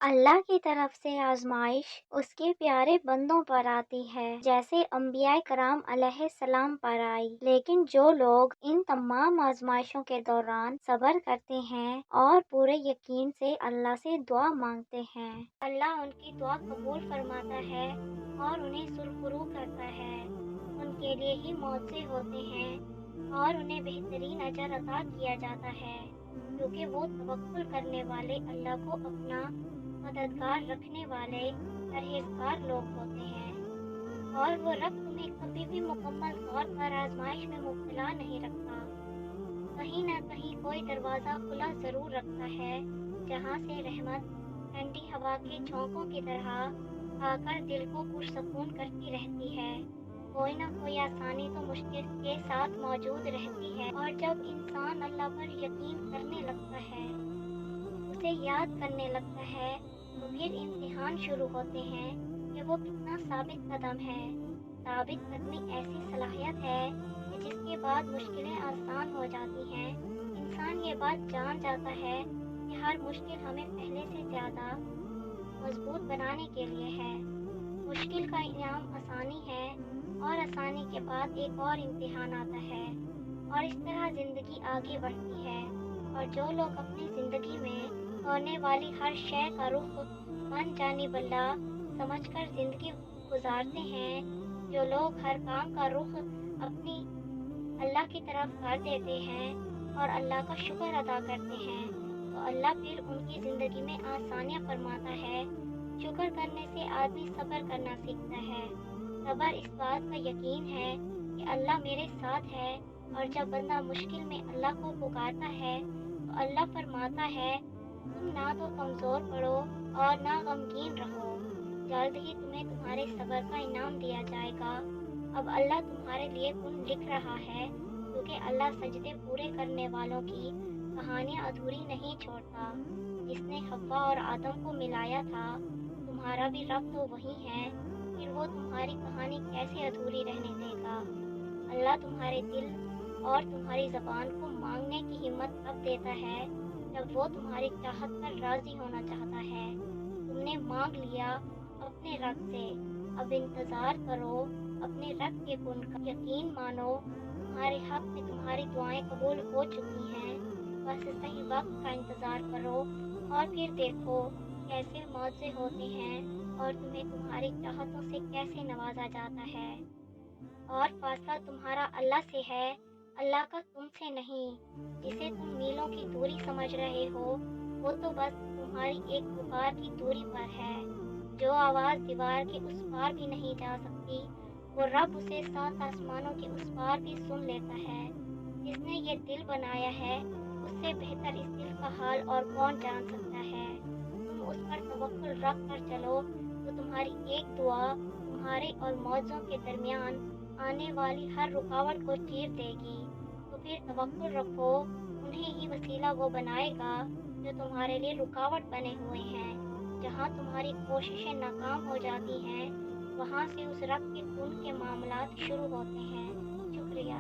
अल्लाह की तरफ से आजमाइश उसके प्यारे बंदों पर आती है, जैसे अंबियाए कराम अलैहिस्सलाम पर आई। लेकिन जो लोग इन तमाम आजमाइशों के दौरान सब्र करते हैं और पूरे यकीन से अल्लाह से दुआ मांगते हैं, अल्लाह उनकी दुआ कबूल फरमाता है और उन्हें सुरखरू करता है। उनके लिए ही मौजे होते हैं और उन्हें बेहतरीन अजर अता किया जाता है, क्योंकि वो तवक्कुल करने वाले अल्लाह को अपना मददगार रखने वाले परहेजगार लोग होते हैं। और वो रब तुम्हें कभी भी मुकम्मल तौर पर आजमाइश में मुब्तला नहीं रखता। कहीं ना कहीं कोई दरवाज़ा खुला ज़रूर रखता है, जहाँ से रहमत ठंडी हवा के झोंकों की तरह आकर दिल को पुरसकून करती रहती है। कोई ना कोई आसानी तो मुश्किल के साथ मौजूद रहती है, और जब इंसान अल्लाह पर यकीन करने लगता है, उसे याद करने लगता है, तो फिर इम्तिहान शुरू होते हैं कि वो कितना साबित कदम है। साबित कदमी ऐसी सलाहियत है कि जिसके बाद मुश्किलें आसान हो जाती हैं। इंसान ये बात जान जाता है कि हर मुश्किल हमें पहले से ज़्यादा मजबूत बनाने के लिए है। मुश्किल का इनाम आसानी है, और आसानी के बाद एक और इम्तिहान आता है, और इस तरह ज़िंदगी आगे बढ़ती है। और जो लोग अपनी ज़िंदगी में होने वाली हर शय का रुख मन जानिब अल्लाह समझकर ज़िंदगी गुजारते हैं, जो लोग हर काम का रुख अपनी अल्लाह की तरफ कर देते हैं और अल्लाह का शुक्र अदा करते हैं, तो अल्लाह फिर उनकी ज़िंदगी में आसानियाँ फरमाता है। शुक्र करने से आदमी सब्र करना सीखता है। सब्र इस बात का यकीन है कि अल्लाह मेरे साथ है, और जब बंदा मुश्किल में अल्लाह को पुकारता है, तो अल्लाह फरमाता है, तुम ना तो कमज़ोर पड़ो और ना गमगीन रहो। जल्द ही तुम्हें तुम्हारे सब्र का इनाम दिया जाएगा। अब अल्लाह तुम्हारे लिए गुण लिख रहा है, क्योंकि अल्लाह सजदे पूरे करने वालों की कहानियाँ अधूरी नहीं छोड़ता। जिसने हव्वा और आदम को मिलाया था, तुम्हारा भी रब तो वही है, फिर वो तुम्हारी कहानी कैसे अधूरी रहने देगा। अल्लाह तुम्हारे दिल और तुम्हारी ज़बान को मांगने की हिम्मत तब देता है, जब वो तुम्हारी चाहत पर राज़ी होना चाहता है। तुमने मांग लिया अपने रब से, अब इंतज़ार करो अपने रब के गुण का। यकीन मानो तुम्हारे हक में तुम्हारी दुआएं कबूल हो चुकी हैं। बस सही वक्त का इंतज़ार करो, और फिर देखो कैसे मौजे होते हैं और तुम्हें तुम्हारी चाहतों से कैसे नवाजा जाता है। और फासला तुम्हारा अल्लाह से है, अल्लाह का तुमसे नहीं। जिसे तुम मीलों की दूरी समझ रहे हो, वो तो बस तुम्हारी एक पुकार की दूरी पर है। जो आवाज़ दीवार के उस पार भी नहीं जा सकती, वो रब उसे 7 आसमानों के उस पार भी सुन लेता है। जिसने ये दिल बनाया है, उससे बेहतर इस दिल का हाल और कौन जान सकता है। तुम उस पर तवक्कुल रख कर चलो, तो तुम्हारी एक दुआ तुम्हारे और मौजों के दरमियान आने वाली हर रुकावट को चीर देगी। तो फिर तवक्कुल रखो, उन्हें ही वसीला वो बनाएगा जो तुम्हारे लिए रुकावट बने हुए हैं। जहाँ तुम्हारी कोशिशें नाकाम हो जाती हैं, वहाँ से उस रब के गुण के मामलात शुरू होते हैं। शुक्रिया।